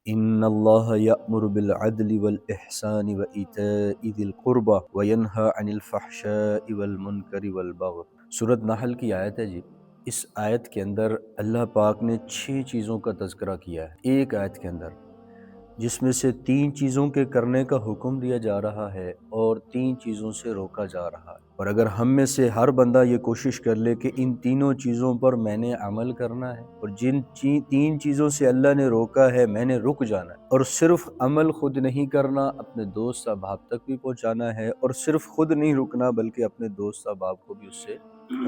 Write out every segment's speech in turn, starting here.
ان اللہ یأمر بالعدل والاحسان وایتاء ذی القربى وینہی عن الفحشاء والمنکر والبغی۔ سورۃ نحل کی آیت ہے جی۔ اس آیت کے اندر اللہ پاک نے 6 چیزوں کا تذکرہ کیا ہے ایک آیت کے اندر، جس میں سے 3 چیزوں کے کرنے کا حکم دیا جا رہا ہے اور 3 چیزوں سے روکا جا رہا ہے۔ اور اگر ہم میں سے ہر بندہ یہ کوشش کر لے کہ ان تینوں چیزوں پر میں نے عمل کرنا ہے، اور جن 3 چیزوں سے اللہ نے روکا ہے میں نے رک جانا ہے، اور صرف عمل خود نہیں کرنا، اپنے دوست احباب تک بھی پہنچانا ہے، اور صرف خود نہیں رکنا بلکہ اپنے دوست احباب کو بھی اس سے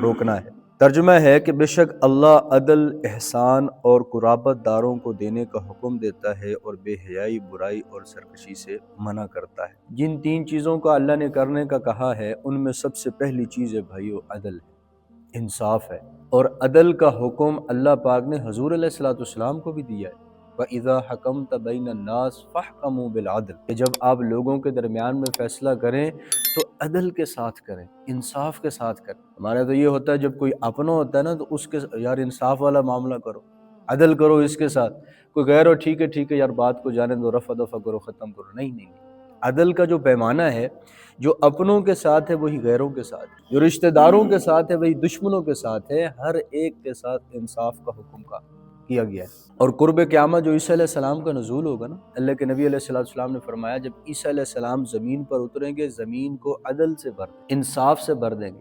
روکنا ہے۔ ترجمہ ہے کہ بے شک اللہ عدل، احسان اور قرابت داروں کو دینے کا حکم دیتا ہے اور بے حیائی، برائی اور سرکشی سے منع کرتا ہے۔ جن 3 چیزوں کا اللہ نے کرنے کا کہا ہے ان میں سب سے پہلی چیز ہے بھائیو عدل ہے، انصاف ہے، اور عدل کا حکم اللہ پاک نے حضور علیہ السلام کو بھی دیا ہے۔ وَإِذَا حَكَمْتَ بَيْنَ النَّاسِ فَاحْكَمُوا بِالْعَدْلِ، کہ جب آپ لوگوں کے درمیان میں فیصلہ کریں تو عدل کے ساتھ کریں، انصاف کے ساتھ کریں۔ ہمارے تو یہ ہوتا ہے جب کوئی اپنا ہوتا ہے نا تو اس کے یار انصاف والا معاملہ کرو، عدل کرو اس کے ساتھ، کوئی غیر ہو ٹھیک ہے یار بات کو جانے دو، رفع دفع کرو، ختم کرو، نہیں۔ عدل کا جو پیمانہ ہے جو اپنوں کے ساتھ ہے وہی غیروں کے ساتھ ہے، جو رشتہ داروں کے ساتھ ہے وہی دشمنوں کے ساتھ ہے، ہر ایک کے ساتھ انصاف کا حکم کیا گیا ہے۔ اور قرب قیامت جو عیسیٰ علیہ السلام کا نزول ہوگا نا، اللہ کے نبی علیہ السلام نے فرمایا جب عیسیٰ علیہ السلام زمین پر اتریں گے زمین کو عدل سے بھر دیں، انصاف سے بھر دیں گے۔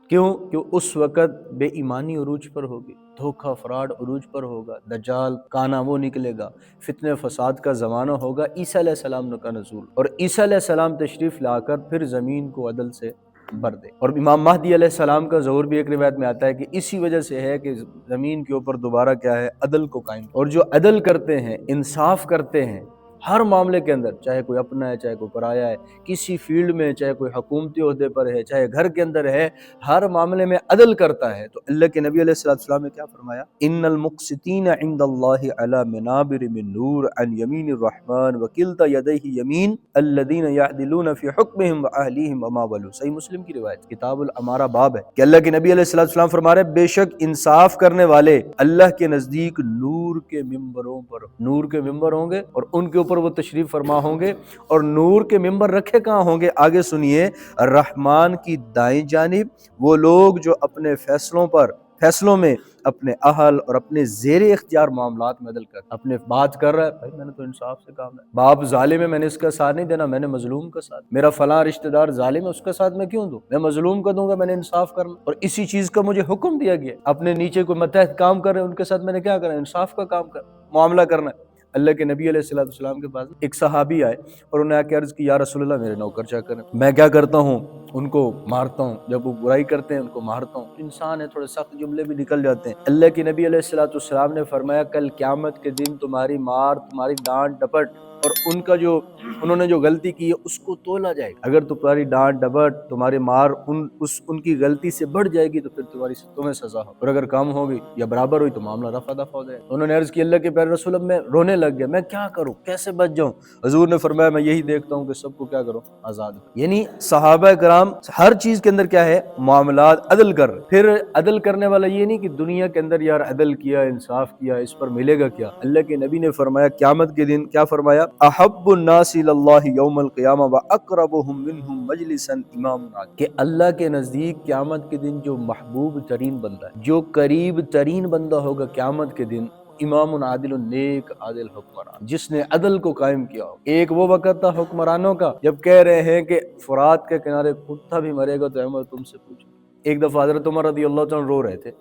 کیوں؟ کہ اس وقت بے ایمانی عروج پر ہوگی، دھوکہ فراڈ عروج پر ہوگا، دجال کانا وہ نکلے گا، فتنہ فساد کا زمانہ ہوگا، عیسیٰ علیہ السلام کا نزول، اور عیسیٰ علیہ السلام تشریف لا کر پھر زمین کو عدل سے بھر دے۔ اور امام مہدی علیہ السلام کا ظہور بھی ایک روایت میں آتا ہے کہ اسی وجہ سے ہے کہ زمین کے اوپر دوبارہ کیا ہے، عدل کو قائم، اور جو عدل کرتے ہیں، انصاف کرتے ہیں ہر معاملے کے اندر، چاہے کوئی اپنا ہے چاہے کوئی پرایا ہے، کسی فیلڈ میں، چاہے کوئی حکومتی عہدے پر ہے چاہے گھر کے اندر ہے، ہر معاملے میں عدل کرتا ہے، تو اللہ کے نبی علیہ السلام نے کیا فرمایا؟ ان المقسطین عند اللہ علی منابر من نور عن یمین الرحمن وکلتا یدیہ یمین الذین یعدلون فی حکمہم واہلیہم وما ولوا۔ صحیح مسلم کی روایت، کتاب الامارہ باب ہے کہ اللہ کے نبی علیہ السلام فرما رہے بے شک انصاف کرنے والے اللہ کے نزدیک نور کے ممبر ہوں گے، اور ان کے اوپر وہ تشریف فرما ہوں گے، اور نور کے ممبر رکھے کہاں ہوں گے؟ آگے سنیے، رحمان کی دائیں جانب وہ لوگ جو اپنے فیصلوں میں اپنے اہل اور اپنے زیر اختیار معاملات میں عدل کر، اپنے بات کر رہا ہے بھائی میں نے تو انصاف سے کام ہے، باپ ظالم ہے میں نے اس کا ساتھ نہیں دینا، میں نے مظلوم کا ساتھ، میرا فلاں رشتہ دار ظالم ہے اس کا ساتھ میں کیوں دوں، میں مظلوم کا دوں گا، میں نے انصاف کرنا، اور اسی چیز کا مجھے حکم دیا گیا، اپنے نیچے کوئی متحد کام کر رہے ہیں ان کے ساتھ میں نے کیا کرنا، انصاف کا کام کر، معاملہ کرنا ہے۔ اللہ کے نبی علیہ السلام کے پاس ایک صحابی آئے اور انہوں نے آ کے عرض کی یا رسول اللہ میرے نوکر چاکر ہیں، میں کیا کرتا ہوں ان کو مارتا ہوں، جب وہ برائی کرتے ہیں ان کو مارتا ہوں، انسان ہے تھوڑے سخت جملے بھی نکل جاتے ہیں۔ اللہ کے نبی علیہ السلام نے فرمایا کل قیامت کے دن تمہاری مار، تمہاری ڈانٹ ڈپٹ اور ان کا جو انہوں نے جو غلطی کی ہے اس کو تولا جائے گا، اگر تمہاری ڈانٹ ڈپٹ تمہاری مار ان کی غلطی سے بڑھ جائے گی تو پھر تمہیں سزا ہو، اور اگر کم ہوگی یا برابر ہوئی تو معاملہ رفع دفع ہو جائے گا۔ انہوں نے عرض کی اللہ کے پیارے رسول اللہ میں رونے لگ گیا، میں کیا کروں، کیسے بچ جاؤں؟ حضور نے فرمایا میں یہی دیکھتا ہوں کہ سب کو کیا کرو، آزاد کرو۔ یعنی صحابہ کرام ہر چیز کے اندر کیا ہے، معاملات عدل کر رہے۔ پھر عدل کرنے والا یہ نہیں کہ دنیا کے اندر یار عدل کیا، انصاف کیا، اس پر ملے گا کیا؟ اللہ کے نبی نے فرمایا قیامت کے دن کیا فرمایا؟ احب الناس اللہ یوم القیامہ واقربهم منهم مجلسا امام عادل، کہ اللہ کے نزدیک قیامت کے دن جو محبوب ترین بندہ ہے، جو قریب ترین بندہ ہوگا قیامت کے دن، امام عادل، نیک عادل حکمران جس نے عدل کو قائم کیا ہو۔ ایک وہ وقت تھا حکمرانوں کا جب کہہ رہے ہیں کہ فرات کے کنارے کتا بھی مرے گا تو عمر تم سے پوچھو۔ ایک دفعہ حضرت عمر رضی اللہ عنہ رو رہے تھے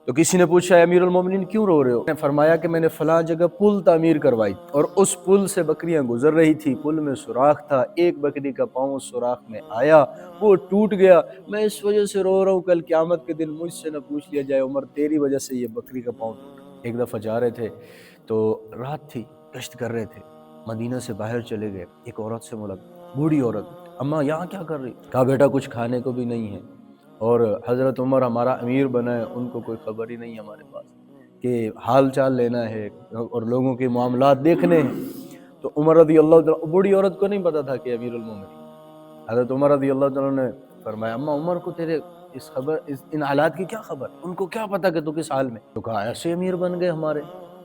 تو کسی نے پوچھا امیر المومنین کیوں رو رہے ہو؟ نے فرمایا کہ میں نے فلاں جگہ پل تعمیر کروائی اور اس پل سے بکریاں گزر رہی تھی، پل میں سوراخ تھا، ایک بکری کا پاؤں اس سوراخ میں آیا، وہ ٹوٹ گیا، میں اس وجہ سے رو رہا ہوں کل قیامت کے دن مجھ سے نہ پوچھ لیا جائے عمر تیری وجہ سے یہ بکری کا پاؤں ٹوٹا۔ ایک دفعہ جا رہے تھے تو رات تھی، گشت کر رہے تھے، مدینہ سے باہر چلے گئے، ایک عورت سے ملاقات، بوڑھی عورت، اماں یہاں کیا کر رہی؟ کہا بیٹا کچھ کھانے کو بھی نہیں ہے، اور حضرت عمر ہمارا امیر بنا ہے، ان کو کوئی خبر ہی نہیں ہمارے پاس کہ حال چال لینا ہے اور لوگوں کے معاملات دیکھنے ہیں۔ تو عمر رضی اللہ عنہ، بوڑھی عورت کو نہیں پتا تھا کہ امیر المومنین، حضرت عمر رضی اللہ عنہ نے فرمایا اماں عمر کو تیرے ان حالات کی کیا خبر، ان کو کیا پتا کہ تو کس حال میں؟ تو کہا ایسے امیر بن گئے ہمارے،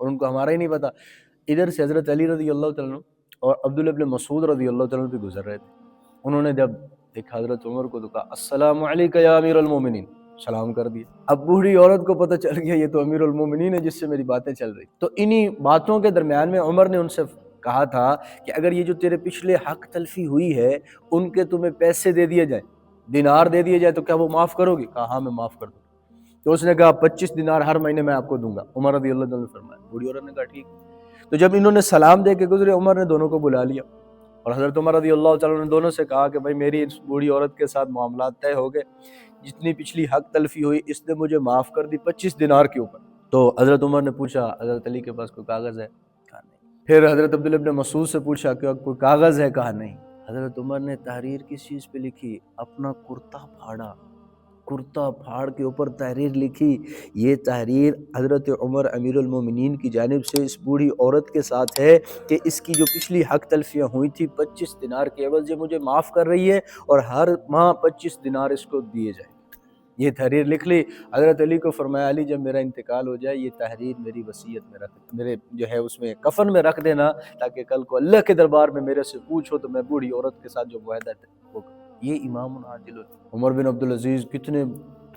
اور ان کو ہمارا ہی نہیں پتا۔ ادھر سے حضرت علی رضی اللہ تعالیٰ عنہ اور عبداللہ ابن مسعود رضی اللہ تعالیٰ عنہ بھی گزر رہے تھے۔ انہوں نے جب دیکھا حضرت عمر کو تو کہا السلام علیکہ یا امیر المومنین، سلام کر دیا۔ اب بوڑھی عورت کو پتہ چل گیا یہ تو امیر المومنین ہے جس سے میری باتیں چل رہی۔ تو انہی باتوں کے درمیان میں عمر نے ان سے کہا تھا کہ اگر یہ جو تیرے پچھلے حق تلفی ہوئی ہے ان کے تمہیں پیسے دے دیے جائیں، دینار دے دیے جائے، تو کیا وہ معاف کرو گے؟ کہا ہاں میں معاف کر دوں۔ تو اس نے کہا 25 دینار ہر مہینے میں آپ کو دوں گا، عمر رضی اللہ عنہ نے فرمایا۔ بوڑھی عورت نے کہا ٹھیک۔ تو جب انہوں نے سلام دے کے گزرے، عمر نے دونوں کو بلا لیا اور حضرت عمر رضی اللہ تعالیٰ نے دونوں سے کہا کہ بھائی میری اس بوڑھی عورت کے ساتھ معاملات طے ہو گئے، جتنی پچھلی حق تلفی ہوئی اس نے مجھے معاف کر دی 25 دینار کے اوپر۔ تو حضرت عمر نے پوچھا حضرت علی کے پاس کوئی کاغذ ہے؟ کہا نہیں۔ پھر حضرت عبداللہ ابن مسعود سے پوچھا کہ کوئی کاغذ ہے؟ کہا نہیں۔ حضرت عمر نے تحریر کس چیز پہ لکھی؟ اپنا کرتا پھاڑا، کرتا پھاڑ کے اوپر تحریر لکھی۔ یہ تحریر حضرت عمر امیر المومنین کی جانب سے اس بوڑھی عورت کے ساتھ ہے کہ اس کی جو پچھلی حق تلفیاں ہوئی تھی 25 دینار کے عوض یہ مجھے معاف کر رہی ہے اور ہر ماہ 25 دینار اس کو دیے جائیں۔ یہ تحریر لکھ لی۔ حضرت علی کو فرمایا علی جب میرا انتقال ہو جائے یہ تحریر میری وصیت میں رکھ، میرے جو ہے اس میں کفن میں رکھ دینا، تاکہ کل کو اللہ کے دربار میں میرے سے پوچھو تو میں بوڑھی عورت کے ساتھ جو معاہدہ ہے وہ کروں۔ یہ امام عادل عمر بن عبدالعزیز کتنے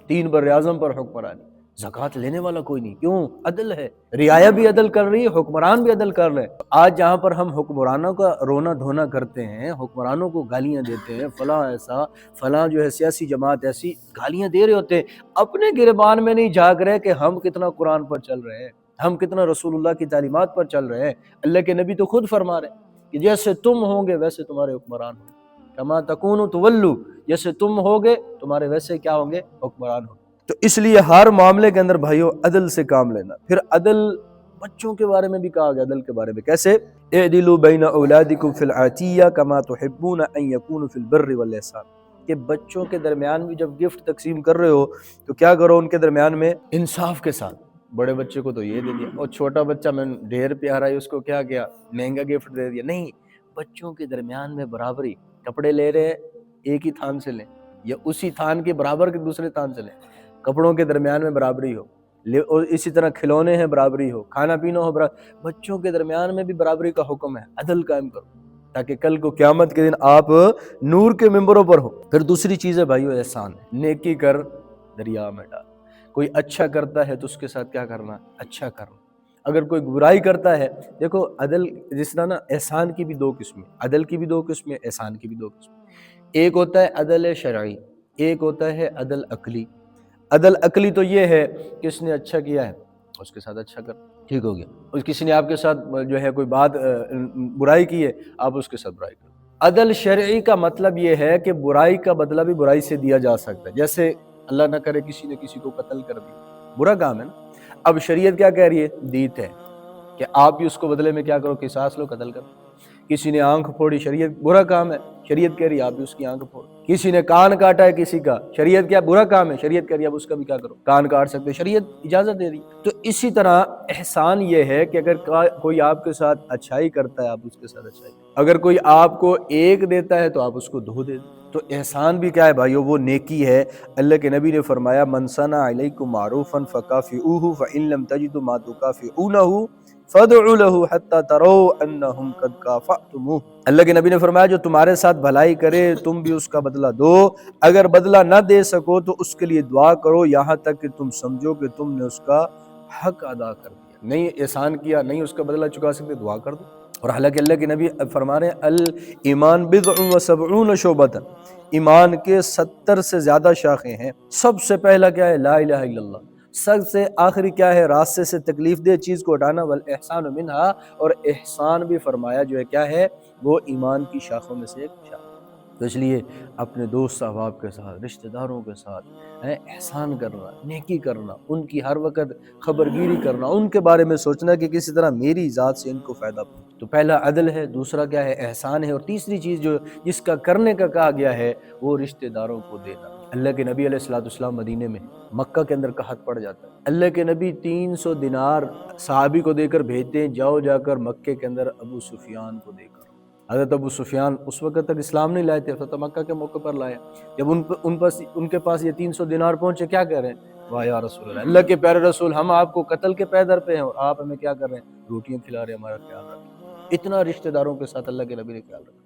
3 بر اعظم پر حکمرانی، زکوٰۃ لینے والا کوئی نہیں، کیوں؟ عدل ہے، رعایا بھی عدل کر رہی ہے، حکمران بھی عدل کر رہے ہیں۔ آج جہاں پر ہم حکمرانوں کا رونا دھونا کرتے ہیں، حکمرانوں کو گالیاں دیتے ہیں، فلاں ایسا فلاں جو ہے سیاسی جماعت ایسی گالیاں دے رہے ہوتے ہیں، اپنے گریبان میں نہیں جھانک رہے کہ ہم کتنا قرآن پر چل رہے ہیں، ہم کتنا رسول اللہ کی تعلیمات پر چل رہے ہیں۔ اللہ کے نبی تو خود فرما رہے ہیں کہ جیسے تم ہوں گے ویسے تمہارے حکمران ہوں گے، کما تکونوا تولوا، جیسے تم ہوگے تمہارے ویسے کیا ہوں گے؟ حکمران ہوں گے۔ تو اس لیے ہر معاملے کے اندر بھائیو عدل سے کام لینا۔ پھر عدل بچوں کے بارے میں بھی کہا گیا، عدل کے بارے میں کیسے؟ اعدلوا بین اولادکم فی العطیہ کما تحبون ان یکونوا فی البر والاحسان، کہ بچوں کے درمیان بھی جب گفٹ تقسیم کر رہے ہو تو کیا کرو ان کے درمیان میں انصاف کے ساتھ۔ بڑے بچے کو تو یہ دے دیا، اور چھوٹا بچہ میں ڈھیر پیارا ہے اس کو کیا کیا مہنگا گفٹ دے دیا، نہیں، بچوں کے درمیان میں برابری۔ کپڑے لے رہے ہیں ایک ہی تھان سے لیں یا اسی تھان کے برابر کے دوسرے تھان سے لیں، کپڑوں کے درمیان میں برابری ہو، اور اسی طرح کھلونے ہیں برابری ہو، کھانا پینا ہو برابری، بچوں کے درمیان میں بھی برابری کا حکم ہے۔ عدل قائم کرو تاکہ کل کو قیامت کے دن آپ نور کے ممبروں پر ہو۔ پھر دوسری چیز ہے بھائیو احسان ہے، نیکی کر دریا میں ڈال۔ کوئی اچھا کرتا ہے تو اس کے ساتھ کیا کرنا؟ اچھا کرنا۔ اگر کوئی برائی کرتا ہے، دیکھو عدل جس طرح نا احسان کی بھی 2 قسمیں، عدل کی بھی 2 قسمیں، احسان کی بھی 2 قسمیں۔ ایک ہوتا ہے عدل شرعی، ایک ہوتا ہے عدل عقلی۔ عدل عقلی تو یہ ہے کہ اس نے اچھا کیا ہے اس کے ساتھ اچھا کر، ٹھیک ہو گیا۔ اور کسی نے آپ کے ساتھ جو ہے کوئی بات برائی کی ہے، آپ اس کے ساتھ برائی کرو۔ عدل شرعی کا مطلب یہ ہے کہ برائی کا بدلہ بھی برائی سے دیا جا سکتا ہے، جیسے اللہ نہ کرے کسی نے کسی کو قتل کر دیا، برا کام ہے نا۔ اب شریعت کیا کہہ رہی ہے؟ دیت ہے کہ آپ بھی اس کو بدلے میں کیا کرو؟ قصاص لو، قتل کرو۔ کسی نے آنکھ پھوڑی، شریعت برا کام ہے، شریعت کہہ رہی ہے آپ بھی اس کی آنکھ پھوڑو۔ کسی نے کان کاٹا ہے کسی کا، شریعت کیا برا کام ہے، شریعت کہہ رہی ہے آپ اس کا بھی کیا کرو؟ کان کاٹ سکتے ہو، شریعت اجازت دے رہی۔ تو اسی طرح احسان یہ ہے کہ اگر کوئی آپ کے ساتھ اچھائی کرتا ہے آپ اس کے ساتھ اچھائی کرو، اگر کوئی آپ کو 1 دیتا ہے تو آپ اس کو 2 دے دیں۔ تو احسان بھی کیا ہے بھائیو؟ وہ نیکی ہے۔ اللہ کے نبی نے فرمایا من صنع علیکم معروفا فکافئوہ فإن لم تجدوا ما تکافئونہ فادعوا له حتى تروا انهم قد كافأتموه۔ اللہ کے نبی نے فرمایا جو تمہارے ساتھ بھلائی کرے تم بھی اس کا بدلہ دو، اگر بدلہ نہ دے سکو تو اس کے لیے دعا کرو یہاں تک کہ تم سمجھو کہ تم نے اس کا حق ادا کر دیا۔ نہیں احسان کیا، نہیں اس کا بدلہ چکا سکتے، دعا کر دو۔ اور حالانکہ اللہ کے نبی فرما رہے ہیں الایمان بضع و 70 شعبۃ، ایمان کے 70 سے زیادہ شاخیں ہیں۔ سب سے پہلا کیا ہے؟ لا الہ الا اللہ۔ سب سے آخری کیا ہے؟ راستے سے تکلیف دہ چیز کو ہٹانا، والاحسان منہا، اور احسان بھی فرمایا جو ہے کیا ہے؟ وہ ایمان کی شاخوں میں سے ایک شاخ۔ تو اس لیے اپنے دوست احباب کے ساتھ، رشتہ داروں کے ساتھ احسان کرنا، نیکی کرنا، ان کی ہر وقت خبرگیری کرنا، ان کے بارے میں سوچنا کہ کسی طرح میری ذات سے ان کو فائدہ پہنچے۔ تو پہلا عدل ہے، دوسرا کیا ہے؟ احسان ہے، اور تیسری چیز جو جس کا کرنے کا کہا گیا ہے وہ رشتہ داروں کو دینا۔ اللہ کے نبی علیہ الصلوۃ والسلام مدینے میں مکہ کے اندر قحط پڑ جاتا ہے، اللہ کے نبی 300 دینار صحابی کو دے کر بھیجتے ہیں، جاؤ جا کر مکے کے اندر ابو سفیان کو دے کر۔ حضرت ابو سفیان اس وقت تک اسلام نہیں لائے تھے، فتح مکہ کے موقع پر لایا۔ جب ان کے پاس یہ 300 دینار پہنچے، کیا کہہ رہے ہیں؟ واہ یا رسول اللہ، اللہ کے پیارے رسول، ہم آپ کو قتل کے پے در پہ ہیں اور آپ ہمیں کیا کر رہے ہیں؟ روٹیاں کھلا رہے ہیں، ہمارا خیال رکھیں۔ اتنا رشتہ داروں کے ساتھ اللہ کے نبی نے خیال رکھا۔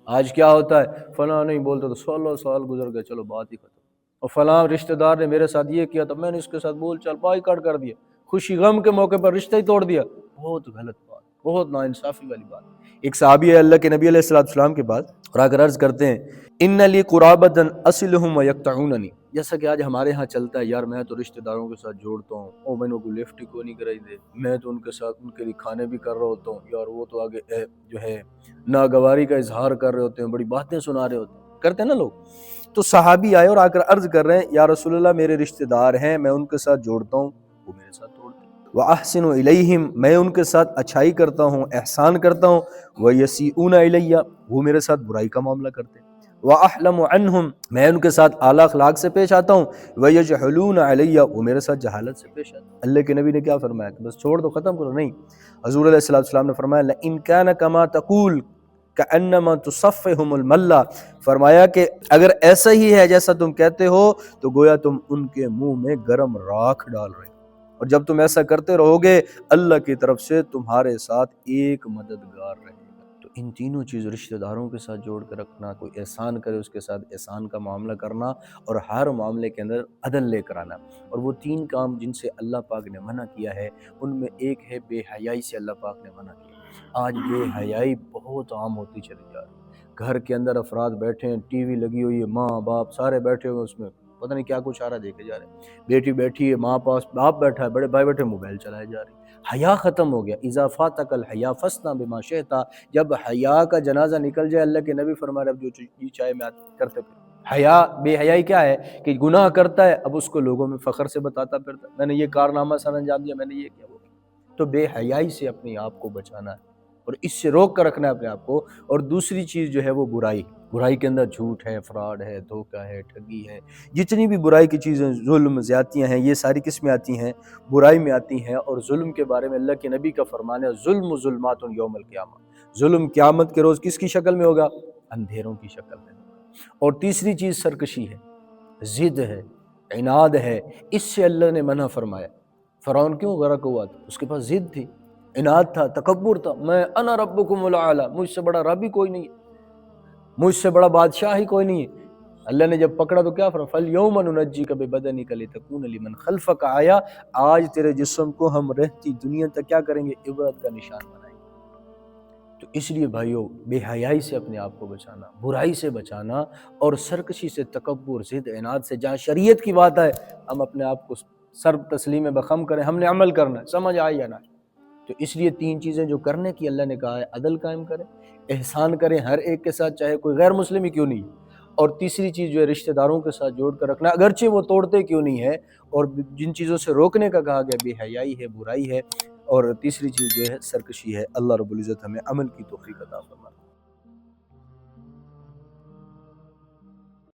آج کیا ہوتا ہے، فلاں نہیں بولتا تو 16 سال گزر گئے، چلو بات ہی ختم، اور فلاں رشتہ دار نے میرے ساتھ یہ کیا تو میں نے اس کے ساتھ بول چال بائیکاٹ کر دیا، خوشی غم کے موقع پر رشتہ ہی توڑ دیا۔ بہت غلط بات، بہت ناانصافی والی بات۔ ایک صحابی ہے اللہ کے نبی علیہ السلام کے بعد اور آ کر عرض کرتے ہیں ان لی قرابۃ اصلهم ویقطعوننی، جیسا کہ آج ہمارے ہاں چلتا ہے، یار میں تو رشتہ داروں کے ساتھ جوڑتا ہوں، او میں نے کو لفٹ کو نہیں کرائی دے، میں تو ان کے ساتھ ان کے لیے کھانے بھی کر رہا ہوتا ہوں، یار وہ تو آگے جو ہے ناگواری کا اظہار کر رہے ہوتے ہیں، بڑی باتیں سنا رہے ہوتے ہیں، کرتے ہیں نا لوگ۔ تو صحابی آئے اور آ کر عرض کر رہے ہیں یا رسول اللہ میرے رشتہ دار ہیں، میں ان کے ساتھ جوڑتا ہوں، وہ میرے ساتھ توڑتے ہیں۔ وَأَحْسِنُ إِلَيْهِمْ، میں ان کے ساتھ اچھائی کرتا ہوں، احسان کرتا ہوں، وَيَسِيئُونَ إِلَيَّ، وہ میرے ساتھ برائی کا معاملہ کرتے ہیں۔ وَأَحْلَمُ عَنْهُمْ، میں ان کے ساتھ اعلیٰ اخلاق سے پیش آتا ہوں، وَيَجْهَلُونَ عَلَيَّ، وہ میرے ساتھ جہالت سے پیش آتے ہیں۔ اللہ کے نبی نے کیا فرمایا کہ بس چھوڑ دو، ختم کرو؟ نہیں، حضور علیہ السلام نے فرمایا لَإِن كَانَ كَمَا تَقُولُ كَأَنَّمَا تُصَفِّهُمُ الْمَلَّ، فرمایا کہ اگر ایسا ہی ہے جیسا تم کہتے ہو تو گویا تم ان کے منہ میں گرم راکھ ڈال رہے ہو، اور جب تم ایسا کرتے رہو گے اللہ کی طرف سے تمہارے ساتھ ایک مددگار رہے گا۔ تو ان تینوں چیزوں، رشتہ داروں کے ساتھ جوڑ کر رکھنا، کوئی احسان کرے اس کے ساتھ احسان کا معاملہ کرنا، اور ہر معاملے کے اندر عدل لے کر آنا، اور وہ تین کام جن سے اللہ پاک نے منع کیا ہے ان میں ایک ہے بے حیائی سے اللہ پاک نے منع کیا۔ آج بے حیائی بہت عام ہوتی چلی جا رہی ہے، گھر کے اندر افراد بیٹھے ہیں، ٹی وی لگی ہوئی ہے، ماں باپ سارے بیٹھے ہوئے، اس میں پتہ نہیں کیا کچھ آ رہا دیکھے جا رہے ہیں، بیٹی بیٹھی ہے، ماں پاس باپ بیٹھا ہے، بڑے بھائی بیٹھے موبائل چلائے جا رہے ہیں۔ حیا ختم ہو گیا، اذا فاتک الحیا فاصنع بما شئت، جب حیا کا جنازہ نکل جائے اللہ کے نبی فرما رہے اب جو چیز چاہے میں کرتے پھر۔ حیا، بے حیائی کیا ہے کہ گناہ کرتا ہے، اب اس کو لوگوں میں فخر سے بتاتا پھرتا ہے میں نے یہ کارنامہ سر انجام دیا، میں نے یہ کیا وہ کیا۔ تو بے حیائی سے اپنے آپ کو بچانا ہے اور اس سے روک کر رکھنا ہے اپنے آپ کو۔ اور دوسری چیز جو ہے وہ برائی، برائی کے اندر جھوٹ ہے، فراڈ ہے، دھوکہ ہے، ٹھگی ہے، جتنی بھی برائی کی چیزیں، ظلم، زیادتیاں ہیں، یہ ساری کس میں آتی ہیں؟ برائی میں آتی ہیں۔ اور ظلم کے بارے میں اللہ کے نبی کا فرمان ہے ظلم ظلمات یوم القیامہ، ظلم قیامت کے روز کس کی شکل میں ہوگا؟ اندھیروں کی شکل میں ہوگا۔ اور تیسری چیز سرکشی ہے، ضد ہے، عناد ہے، اس سے اللہ نے منع فرمایا۔ فرعون کیوں غرق ہوا تھا؟ اس کے پاس ضد تھی، عناد تھا، تکبر تھا، میں انا ربکم الاعلی، مجھ سے بڑا رب ہی کوئی نہیں ہے، مجھ سے بڑا بادشاہ ہی کوئی نہیں ہے۔ اللہ نے جب پکڑا تو کیا فرمایا؟ فَالْيَوْمَ نُنَجِّيكَ بِبَدَنِكَ لِتَكُونَ لِمَنْ خَلْفَكَ آیا، آج تیرے جسم کو ہم رہتی دنیا تک کیا کریں گے؟ عبرت کا نشان بنائیں گے۔ تو اس لیے بھائیو، بے حیائی سے اپنے آپ کو بچانا، برائی سے بچانا، اور سرکشی سے، تکبر، ضد، عناد سے، جہاں شریعت کی بات ہے ہم اپنے آپ کو سر تسلیم بخم کریں، ہم نے عمل کرنا ہے، سمجھ آئے یا نہ۔ تو اس لیے تین چیزیں جو کرنے کی اللہ نے کہا ہے، عدل قائم کریں، احسان کریں ہر ایک کے ساتھ، چاہے کوئی غیر مسلم ہی کیوں نہیں ہے، اور تیسری چیز جو ہے رشتہ داروں کے ساتھ جوڑ کر رکھنا، اگرچہ وہ توڑتے کیوں نہیں ہے، اور جن چیزوں سے روکنے کا کہا گیا، بے حیائی ہے، برائی ہے، اور تیسری چیز جو ہے سرکشی ہے۔ اللہ رب العزت ہمیں عمل کی توفیق عطا فرمائے۔